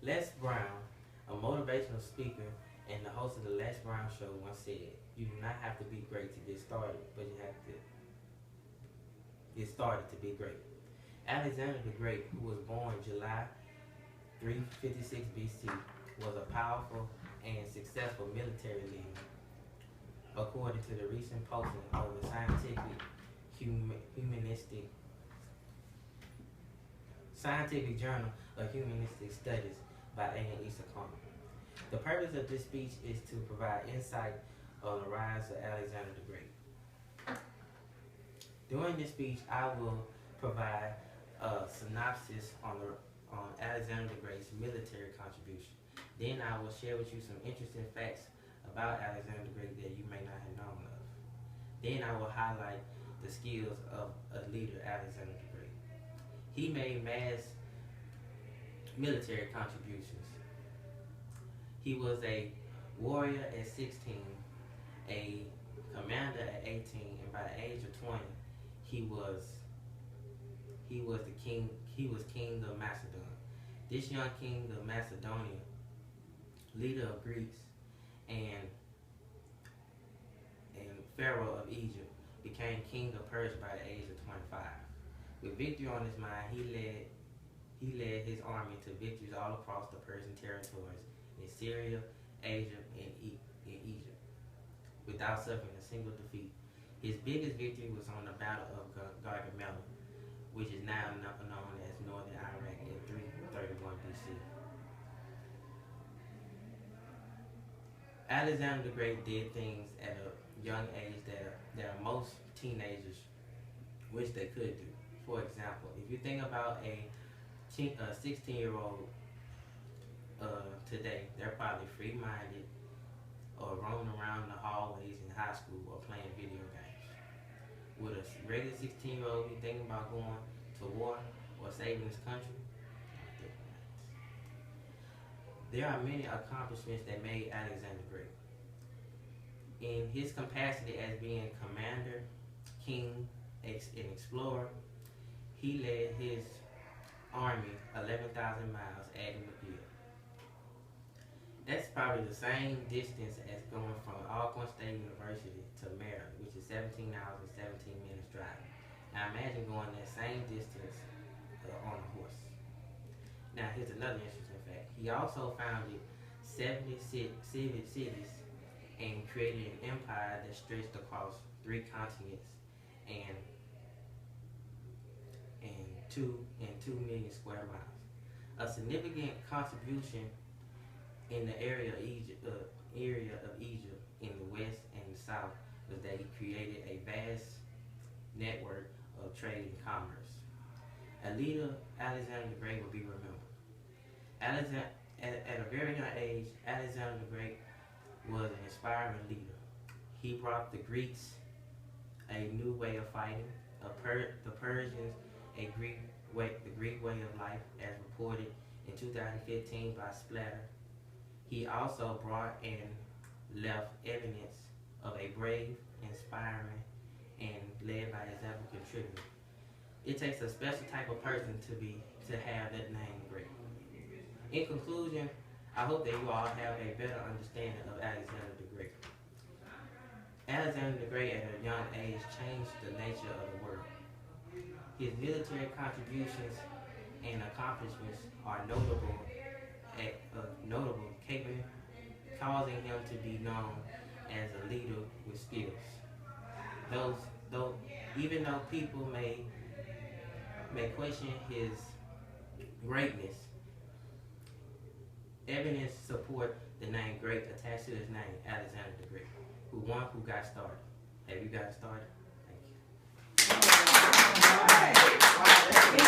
Les Brown, a motivational speaker and the host of the Les Brown Show, once said, "You do not have to be great to get started, but you have to get started to be great." Alexander the Great, who was born July 356 BC, was a powerful and successful military leader, according to the recent posting of the Scientific Journal of Humanistic Studies by A.N. Issaquah. The purpose of this speech is to provide insight on the rise of Alexander the Great. During this speech, I will provide a synopsis on Alexander the Great's military contribution. Then I will share with you some interesting facts about Alexander the Great that you may not have known of. Then I will highlight the skills of a leader, Alexander the Great. He made mass military contributions. He was a warrior at 16, a commander at 18, and by the age of 20, he was the king. He was king of Macedon. This young king of Macedonia, leader of Greeks, and pharaoh of Egypt, became king of Persia by the age of 25. With victory on his mind, he led his army to victories all across the Persian territories in Syria, Asia, and Egypt, without suffering a single defeat. His biggest victory was on the Battle of Gargamel, which is now known as northern Iraq in 331 BC. Alexander the Great did things at a young age that most teenagers wish they could do. For example, if you think about a 16-year-old today, they're probably free-minded or roaming around the hallways in high school or playing video games. With a regular 16-year-old, you thinking about going to war or saving his country? There are many accomplishments that made Alexander great. In his capacity as being commander, king, and explorer, he led his army 11,000 miles adding the field. That's probably the same distance as going from Alcorn State University to Maryland, which is 17 hours and 17 minutes driving. Now imagine going that same distance on a horse. Now here's another interesting fact. He also founded 70 cities and created an empire that stretched across 3 continents and 2 million square miles. A significant contribution in the area of Egypt in the west and the south was that he created a vast network of trade and commerce. A leader, Alexander the Great, will be remembered. At a very young age, Alexander the Great was an inspiring leader. He brought the Greeks a new way of fighting, the Persians the Greek way of life, as reported in 2015 by Splatter. He also brought and left evidence of a brave, inspiring, and led by example contributor. It takes a special type of person to have that name great. In conclusion, I hope that you all have a better understanding of Alexander the Great. Alexander the Great at a young age changed the nature of the world. His military contributions and accomplishments are notable, causing him to be known as a leader with skills. Even though people may question his greatness, evidence support the name Great attached to his name, Alexander the Great, who got started. Have you got started? Thank you.